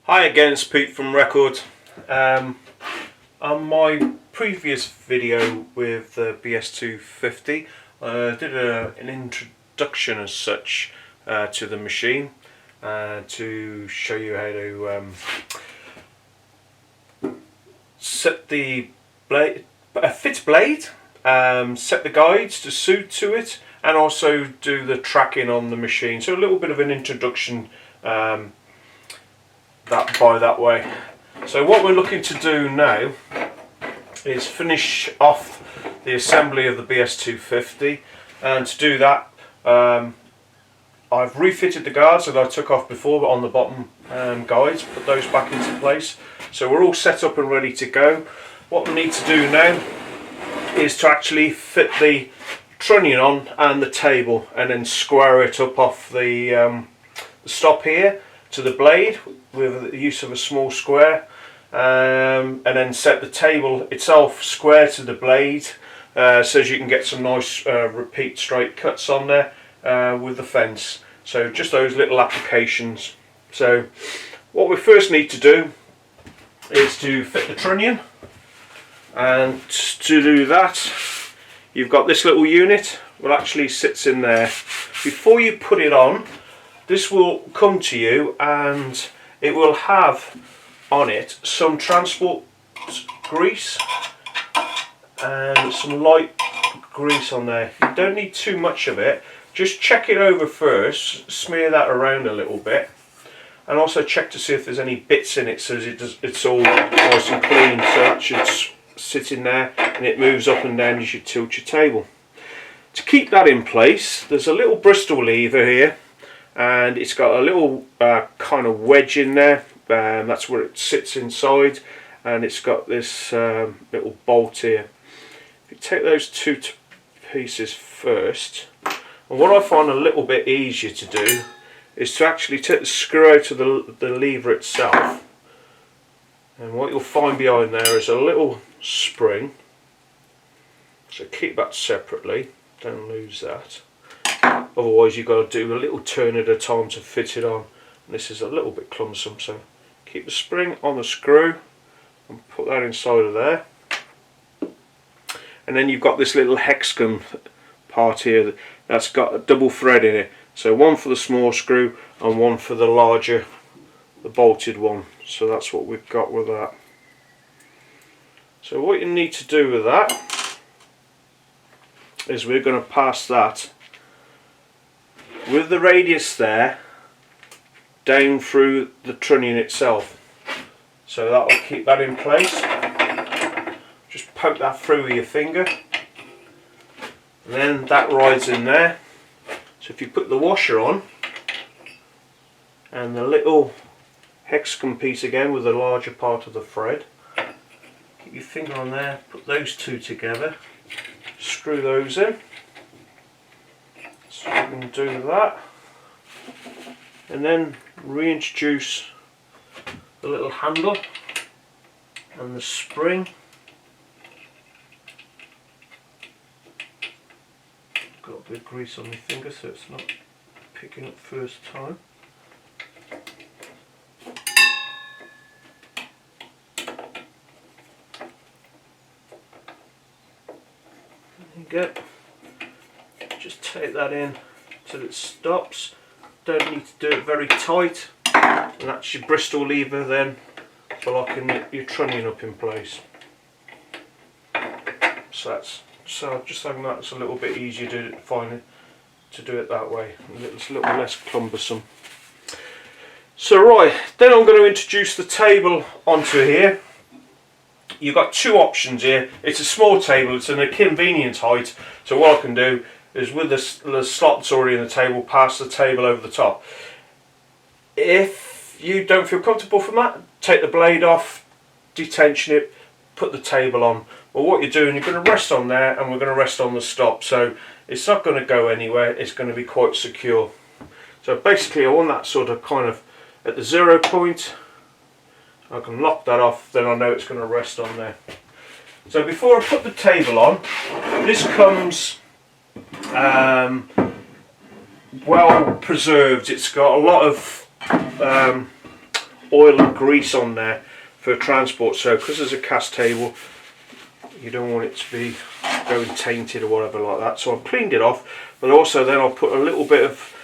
Hi again, it's Pete from Record. On my previous video with the BS250, I did an introduction as such to the machine to show you how to set the blade, fit blade, set the guides to suit to it, and also do the tracking on the machine. So a little bit of an introduction that way. So what we're looking to do now is finish off the assembly of the BS250, and to do that I've refitted the guards that I took off before on the bottom guides, put those back into place, so we're all set up and ready to go. What we need to do now is to actually fit the trunnion on and the table, and then square it up off the stop here to the blade with the use of a small square, and then set the table itself square to the blade so you can get some nice repeat straight cuts on there with the fence. So just those little applications. So what we first need to do is to fit the trunnion, and to do that you've got this little unit, well actually sits in there. Before you put it on, this will come to you and it will have on it some transport grease and some light grease on there. You don't need too much of it, just check it over first, smear that around a little bit, and also check to see if there's any bits in it so it's all nice and clean. So that should sit in there, and it moves up and down as you tilt your table. To keep that in place, there's a little Bristol lever here, and it's got a little kind of wedge in there, that's where it sits inside, and it's got this little bolt here. If you take those two pieces first, and what I find a little bit easier to do is to actually take the screw out of the lever itself, and what you'll find behind there is a little spring, so keep that separately, don't lose that. Otherwise you've got to do a little turn at a time to fit it on, and this is a little bit clumsome, so keep the spring on the screw and put that inside of there. And then you've got this little hexagon part here that's got a double thread in it, so one for the small screw and one for the larger, the bolted one. So that's what we've got with that. So what you need to do with that is we're going to pass that with the radius there down through the trunnion itself, so that will keep that in place. Just poke that through with your finger, and then that rides in there. So if you put the washer on and the little hexagon piece again with the larger part of the thread, keep your finger on there, put those two together, screw those in. So we can do that, and then reintroduce the little handle and the spring. Got a bit of grease on my finger so it's not picking up first time. There you go. Just take that in till it stops. Don't need to do it very tight, and that's your Bristol lever then for locking your trunnion up in place. So just having that's a little bit easier to find it, to do it that way. It's a little less cumbersome. So right, then I'm going to introduce the table onto here. You've got two options here. It's a small table, it's an convenient height, so what I can do is with the slots already in the table, pass the table over the top. If you don't feel comfortable from that, take the blade off, detension it, put the table on. Well, what you're doing, you're going to rest on there, and we're going to rest on the stop, so it's not going to go anywhere, it's going to be quite secure. So basically I want that sort of kind of at the 0 point. I can lock that off, then I know it's going to rest on there. So before I put the table on, this comes well preserved. It's got a lot of oil and grease on there for transport. So because there's a cast table, you don't want it to be going tainted or whatever like that. So I've cleaned it off, but also then I'll put a little bit of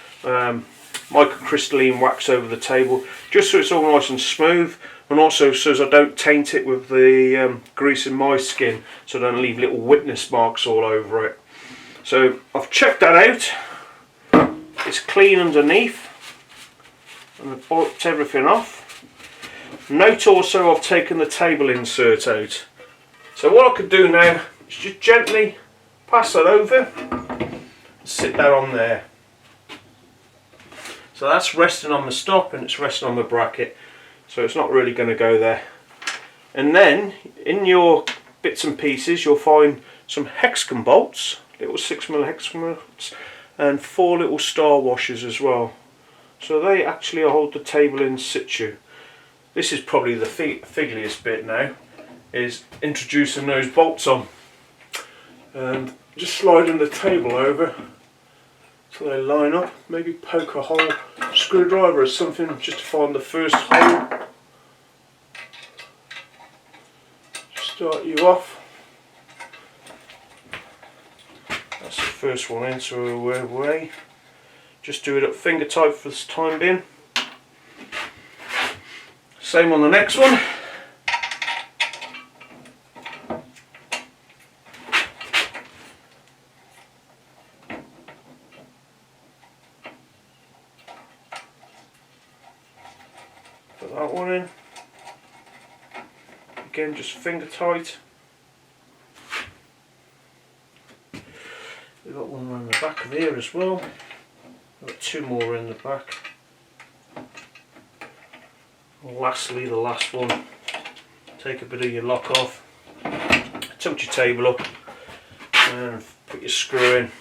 microcrystalline wax over the table, just so it's all nice and smooth, and also so as I don't taint it with the grease in my skin, so I don't leave little witness marks all over it. So I've checked that out. It's clean underneath, and I've wiped everything off. Note also I've taken the table insert out. So what I could do now is just gently pass that over and sit that on there. So that's resting on the stop and it's resting on the bracket, so it's not really going to go there. And then in your bits and pieces you'll find some hexagon bolts, little 6mm hexagon bolts, and 4 little star washers as well. So they actually hold the table in situ. This is probably the figgliest bit now, is introducing those bolts on and just sliding the table over so they line up. Maybe poke a hole, screwdriver or something, just to find the first hole. Start you off. That's the first one in, so we're away. Just do it up finger tight for this time being. Same on the next one. Put that one in. Again, just finger tight. We've got one around the back of here as well. We've got 2 more in the back. And lastly, the last one. Take a bit of your lock off, tilt your table up, and put your screw in.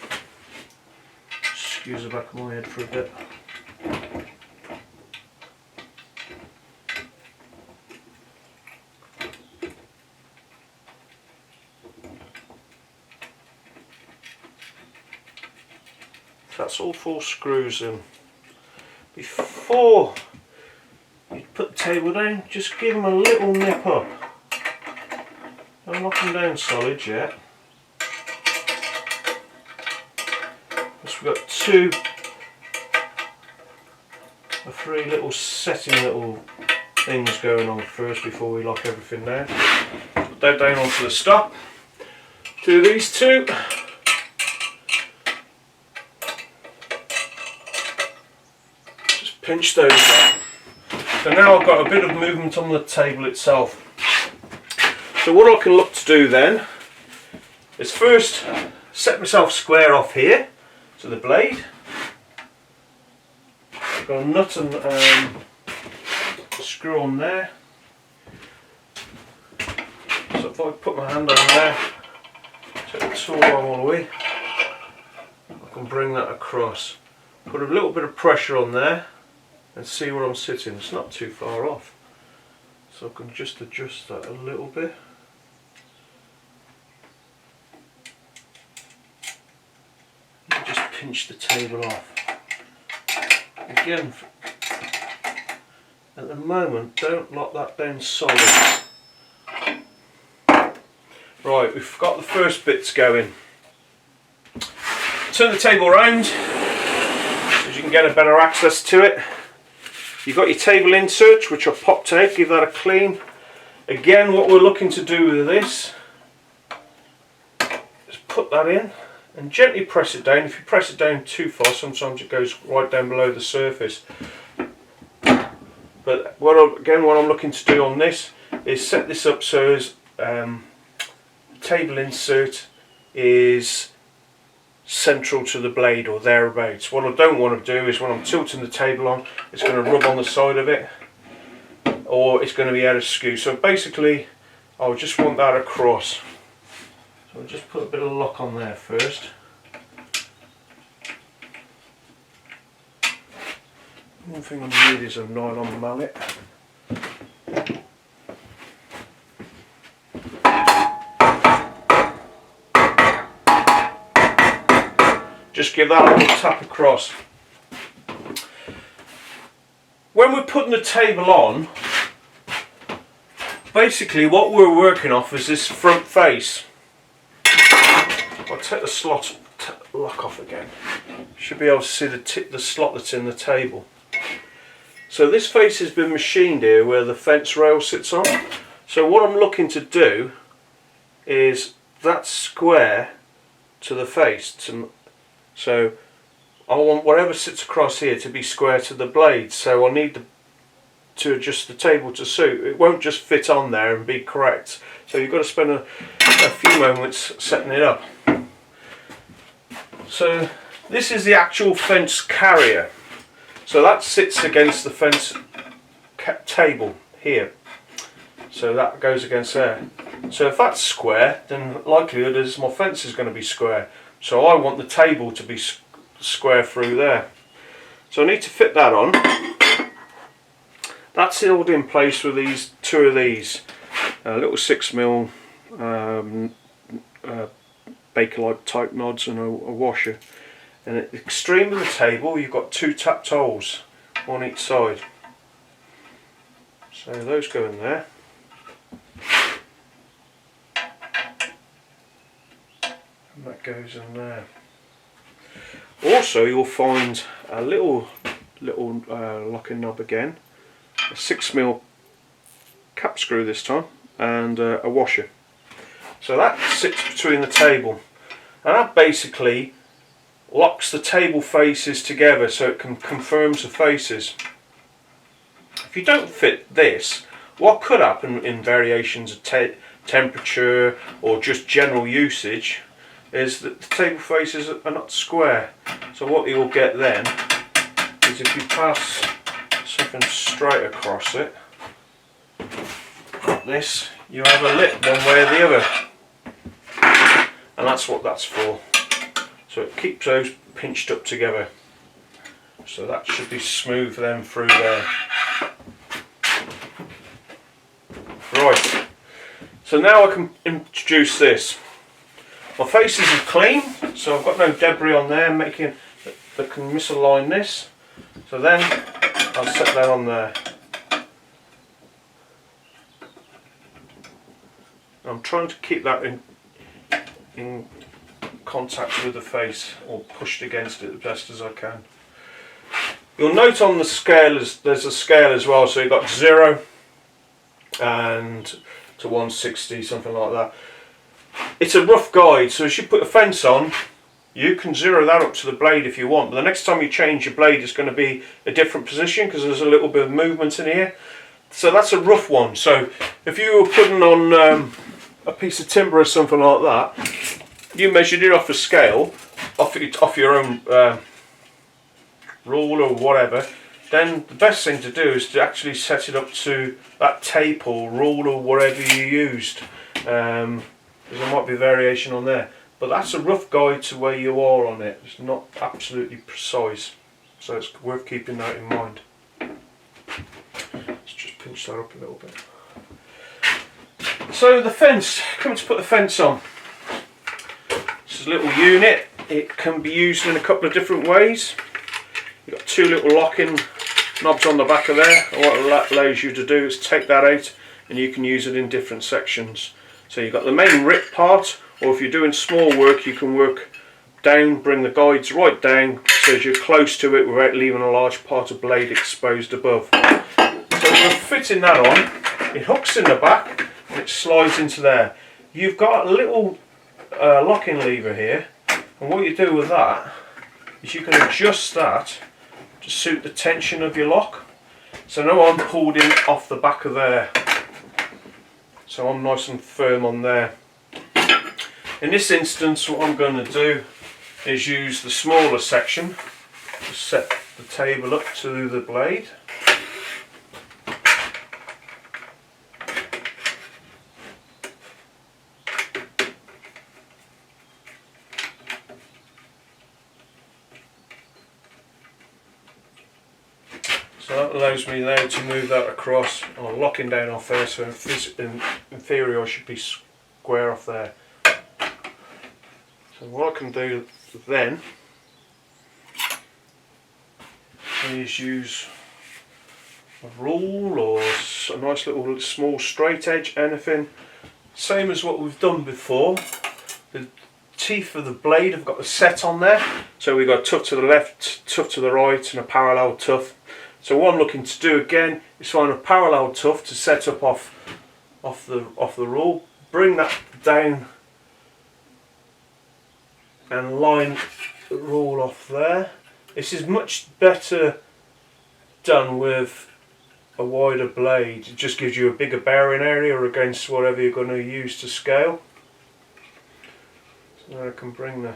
Excuse the back of my head for a bit. That's all 4 screws in. Before you put the table down, just give them a little nip up. Don't knock them down solid yet. Because we've got 2 or 3 little setting little things going on first before we lock everything down. Put that down onto the stop. Do these 2. Pinch those down. So now I've got a bit of movement on the table itself. So what I can look to do then is first set myself square off here to the blade. I've got a nut and screw on there. So if I put my hand on there, take the tool arm all the way, I can bring that across. Put a little bit of pressure on there and see where I'm sitting. It's not too far off, so I can just adjust that a little bit. And just pinch the table off. Again, at the moment, don't lock that down solid. Right, we've got the first bits going. Turn the table around so you can get a better access to it. You've got your table inserts, which I've popped out, give that a clean. Again, what we're looking to do with this is put that in and gently press it down. If you press it down too far, sometimes it goes right down below the surface. But what I'm looking to do on this is set this up so as the table insert is central to the blade or thereabouts. What I don't want to do is when I'm tilting the table on, it's going to rub on the side of it or it's going to be out of skew. So basically I'll just want that across. So I'll just put a bit of lock on there first. One thing I need is a nylon mallet. Just give that a little tap across. when we're putting the table on, basically what we're working off is this front face. I'll take the slot lock off again. Should be able to see the slot that's in the table. So this face has been machined here where the fence rail sits on. So what I'm looking to do is that square to the face. So I want whatever sits across here to be square to the blade. So I need to adjust the table to suit. It won't just fit on there and be correct. So you've got to spend a few moments setting it up. So this is the actual fence carrier. So that sits against the fence table here. So that goes against there. So if that's square, then likelihood is my fence is going to be square. So I want the table to be square through there. So I need to fit that on. That's held in place with these two of these little 6mm Bakelite type nods and a washer. And at the extreme of the table you've got two tapped holes on each side. So those go in there. And that goes in there. Also you'll find a little locking knob again, a 6mm cap screw this time, and a washer. So that sits between the table, and that basically locks the table faces together so it confirms the faces. If you don't fit this, what could happen in variations of temperature or just general usage is that the table faces are not square. So what you'll get then is if you pass something straight across it, like this, you have a lip one way or the other. And that's what that's for. So it keeps those pinched up together. So that should be smooth then through there. Right. So now I can introduce this. My faces are clean, so I've got no debris on there making that can misalign this. So then I'll set that on there. I'm trying to keep that in contact with the face, or pushed against it as best as I can. You'll note on the scale there's a scale as well, so you've got 0 and to 160, something like that. It's a rough guide, so as you put a fence on, you can zero that up to the blade if you want, but the next time you change your blade it's going to be a different position because there's a little bit of movement in here. So that's a rough one. So if you were putting on a piece of timber or something like that, you measured it off a scale, off your own rule or whatever, then the best thing to do is to actually set it up to that tape or rule or whatever you used. Because there might be variation on there. But that's a rough guide to where you are on it. It's not absolutely precise. So it's worth keeping that in mind. Let's just pinch that up a little bit. So the fence, coming to put the fence on. This is a little unit. It can be used in a couple of different ways. You've got two little locking knobs on the back of there. And what that allows you to do is take that out and you can use it in different sections. So you've got the main rip part, or if you're doing small work you can work down, bring the guides right down so as you're close to it without leaving a large part of blade exposed above. So we're fitting that on. It hooks in the back and it slides into there. You've got a little locking lever here, and what you do with that is you can adjust that to suit the tension of your lock. So now I'm pulled in off the back of there. So I'm nice and firm on there. In this instance what I'm going to do is use the smaller section to set the table up to the blade. So that allows me now to move that across. I'm locking down off there, so in theory I should be square off there. So what I can do then is use rule or a nice little small straight edge, anything. Same as what we've done before. The teeth of the blade have got the set on there, so we've got a tuft to the left, tuft to the right, and a parallel tuft. So what I'm looking to do again is find a parallel tuft to set up off the rule, bring that down and line the rule off there. This is much better done with a wider blade. It just gives you a bigger bearing area against whatever you're going to use to scale. So now I can bring the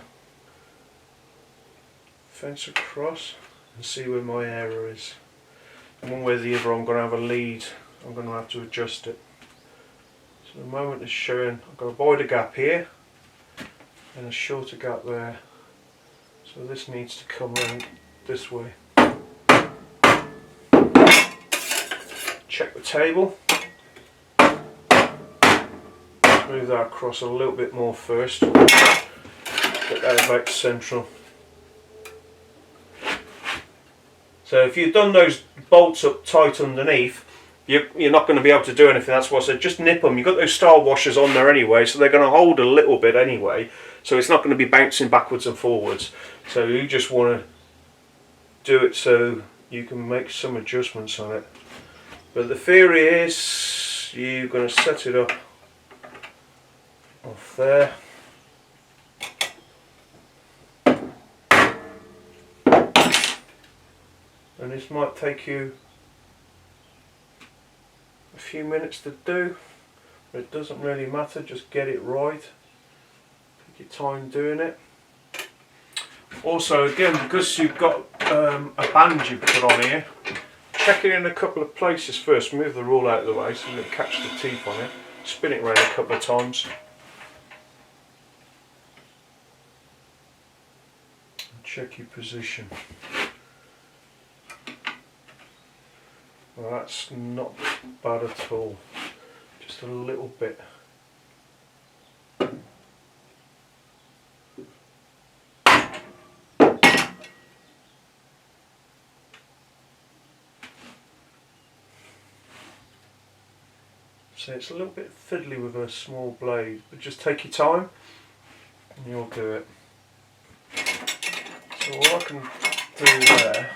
fence across and see where my error is. And one way or the other I'm going to have a lead, I'm going to have to adjust it. So the moment it's showing, I've got a wider gap here and a shorter gap there. So this needs to come around this way. Check the table. Move that across a little bit more first. Get that about central. So if you've done those bolts up tight underneath, you're not going to be able to do anything. That's why I said just nip them. You've got those star washers on there anyway, so they're going to hold a little bit anyway. So it's not going to be bouncing backwards and forwards. So you just want to do it so you can make some adjustments on it. But the theory is you're going to set it up off there. And this might take you a few minutes to do, but it doesn't really matter, just get it right. Take your time doing it. Also again, because you've got a band you put on here, check it in a couple of places first. Move the rule out of the way so you don't catch the teeth on it. Spin it around a couple of times. And check your position. Well, that's not bad at all. Just a little bit. So it's a little bit fiddly with a small blade, but just take your time and you'll do it. So all I can do there,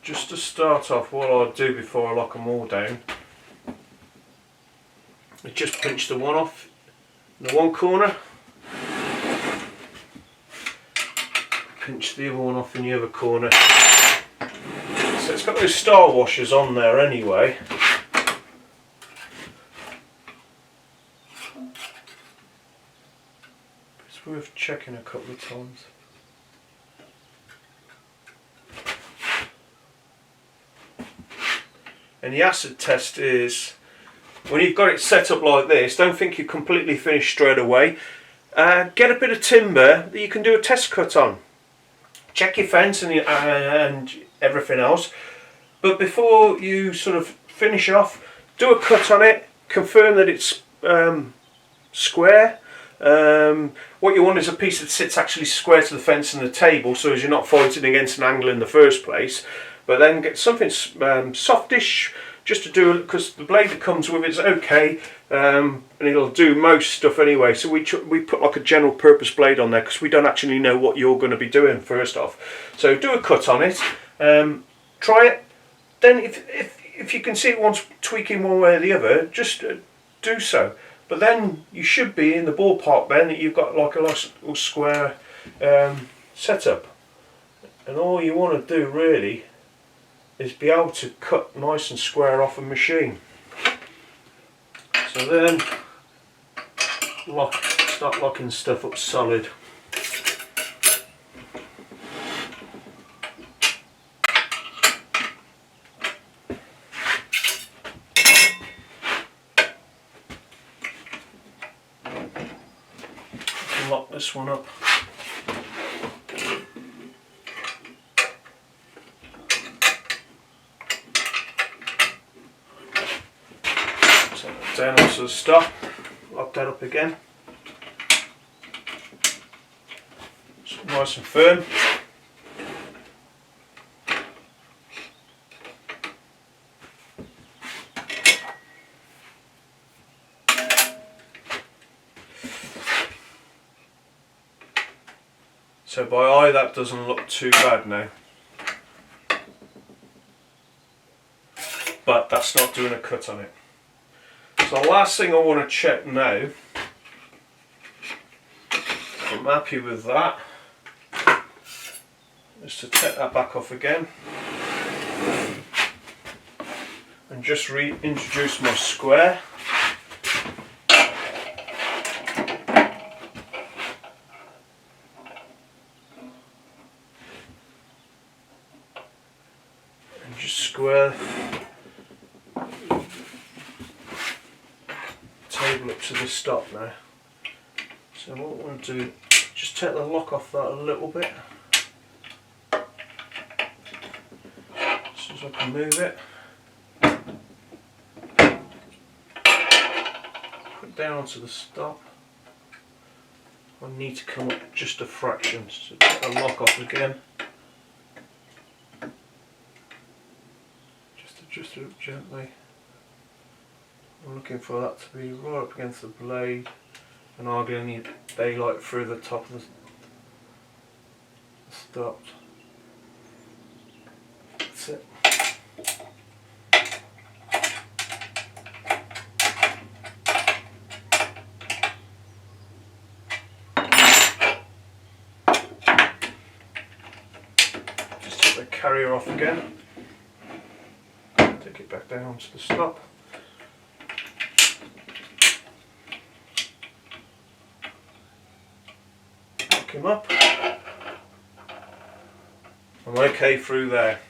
just to start off, what I'll do before I lock them all down, I just pinch the one off in the one corner, pinch the other one off in the other corner. So it's got those star washers on there anyway. It's worth checking a couple of times. And the acid test is, when you've got it set up like this, don't think you're completely finished straight away. Get a bit of timber that you can do a test cut on. Check your fence and everything else, but before you sort of finish off, do a cut on it, confirm that it's square. What you want is a piece that sits actually square to the fence and the table, so as you're not fighting against an angle in the first place. But then get something softish, just to do it, because the blade that comes with it's okay, and it'll do most stuff anyway. So we put like a general purpose blade on there because we don't actually know what you're going to be doing first off. So do a cut on it, try it. Then if you can see it wants tweaking one way or the other, just do so. But then you should be in the ballpark then that you've got like a little square setup, and all you want to do really is be able to cut nice and square off a machine. So then start locking stuff up solid. Lock this one up. Down onto the stop, lock that up again. Just nice and firm. So by eye that doesn't look too bad now. But that's not doing a cut on it. So the last thing I want to check now, I'm happy with that, is to take that back off again and just reintroduce my square. And just square table up to the stop now. So what I want to do, just take the lock off that a little bit, so as I can move it. Put it down onto the stop. I need to come up just a fraction, so take the lock off again. Just adjust it up gently. I'm looking for that to be right up against the blade and hardly any daylight through the top of the stop. That's it. Just take the carrier off again. Take it back down to the stop. Him up. I'm okay through there.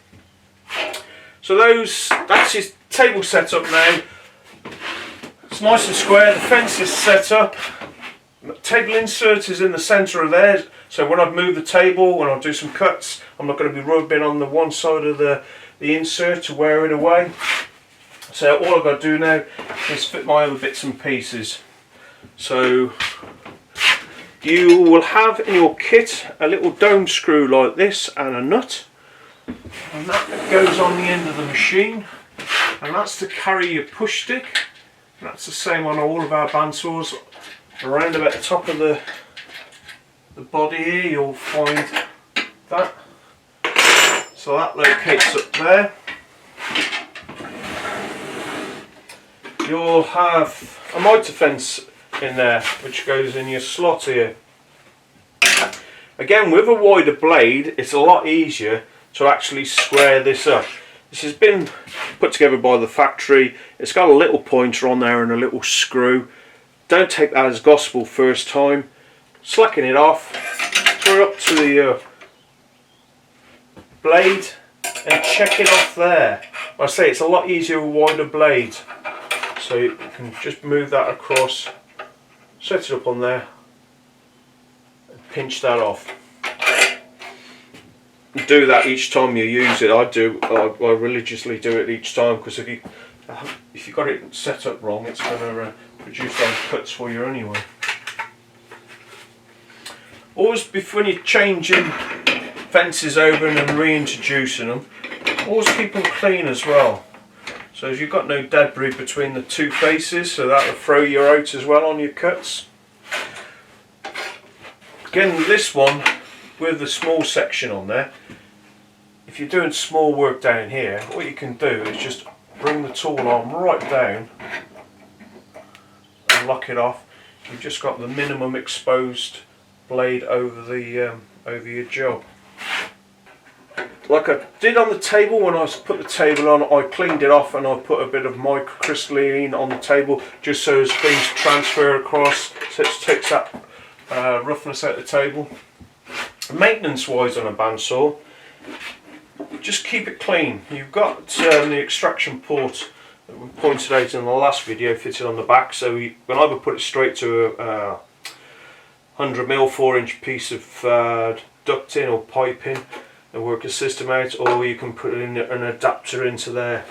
So that's his table set up now. It's nice and square, the fence is set up. The table insert is in the centre of there, so when I move the table, when I do some cuts, I'm not going to be rubbing on the one side of the insert to wear it away. So all I've got to do now is fit my other bits and pieces. So you will have in your kit a little dome screw like this and a nut, and that goes on the end of the machine, and that's to carry your push stick. That's the same on all of our bandsaws. Around about the top of the body here you'll find that. So that locates up there. You'll have a mitre fence in there which goes in your slot here. Again, with a wider blade it's a lot easier to actually square this up. This has been put together by the factory. It's got a little pointer on there and a little screw. Don't take that as gospel first time. Slacken it off, throw it up to the blade and check it off there. Like I say, it's a lot easier with wider blade. So you can just move that across, set it up on there, and pinch that off. Do that each time you use it. I religiously do it each time, because if you got it set up wrong, it's going to produce those cuts for you anyway. Always, when you're changing fences over and reintroducing them, always keep them clean as well. So you've got no debris between the two faces, so that'll throw you out as well on your cuts. Again, this one with the small section on there, if you're doing small work down here, what you can do is just bring the tool arm right down and lock it off. You've just got the minimum exposed blade over your job. Like I did on the table, when I put the table on, I cleaned it off and I put a bit of microcrystalline on the table just so as things transfer across, so it takes that roughness out of the table. Maintenance wise on a bandsaw, just keep it clean. You've got the extraction port that we pointed out in the last video fitted on the back, so you can either put it straight to a 100mm 4-inch piece of ducting or piping and work a system out, or you can put in an adapter into there.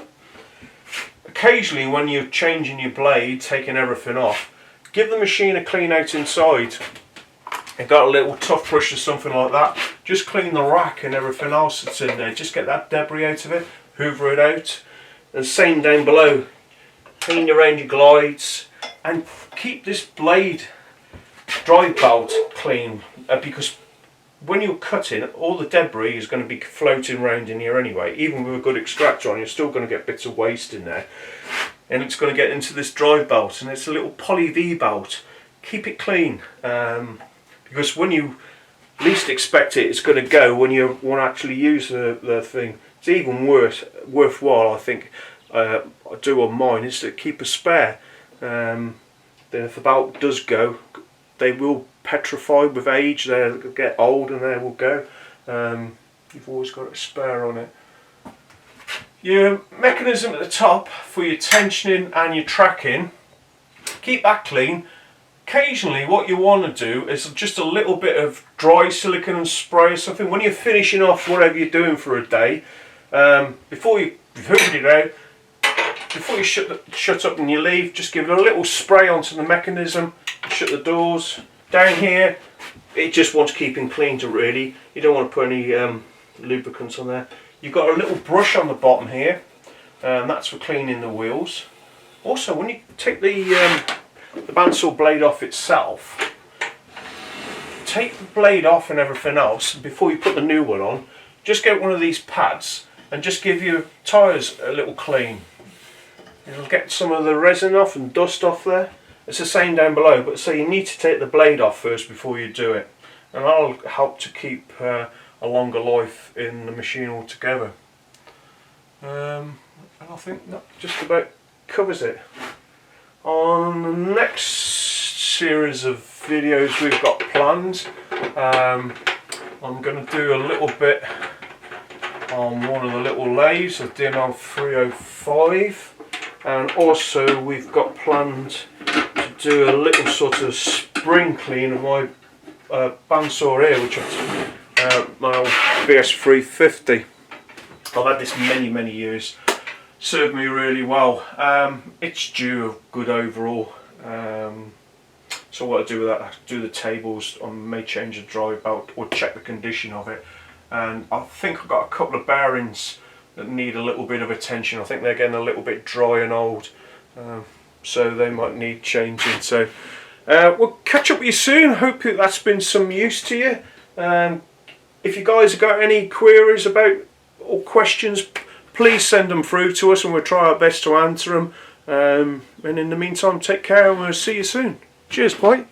Occasionally when you're changing your blade, taking everything off, give the machine a clean out inside. you've got a little tough brush or something like that, just clean the rack and everything else that's in there. Just get that debris out of it, hoover it out. And same down below, clean around your glides and keep this blade drive belt clean, because when you're cutting, all the debris is going to be floating around in here anyway. Even with a good extractor on, you're still going to get bits of waste in there, and it's going to get into this drive belt, and it's a little poly V belt. Keep it clean, because when you least expect it, it's going to go when you want to actually use the thing. It's even worthwhile, I think, I do on mine, is to keep a spare. Then if the belt does go, they will petrify with age, they'll get old and they will go. You've always got a spare on it. Your mechanism at the top for your tensioning and your tracking, keep that clean. Occasionally what you want to do is just a little bit of dry silicone and spray or something when you're finishing off whatever you're doing for a day. Before you've hoovered it out, before you shut up and you leave, just give it a little spray onto the mechanism, shut the doors. Down here, it just wants keeping clean to really. You don't want to put any lubricants on there. You've got a little brush on the bottom here, and that's for cleaning the wheels. Also, when you take the bandsaw blade off itself, take the blade off and everything else before you put the new one on. Just get one of these pads and just give your tyres a little clean. It'll get some of the resin off and dust off there. It's the same down below, but so you need to take the blade off first before you do it, and that'll help to keep a longer life in the machine altogether. And I think that just about covers it. On the next series of videos we've got planned, I'm going to do a little bit on one of the little lathes, a DML 305, and also we've got planned to do a little sort of spring clean of my bandsaw here, which I've my old BS250. I've had this many years, served me really well. It's due a good overall, so what I do with that, I do the tables, I may change the drive belt or check the condition of it, and I think I've got a couple of bearings that need a little bit of attention. I think they're getting a little bit dry and old, so they might need changing. So we'll catch up with you soon. Hope that's been some use to you. If you guys have got any queries about or questions, please send them through to us and we'll try our best to answer them. And in the meantime, take care and we'll see you soon. Cheers, bye.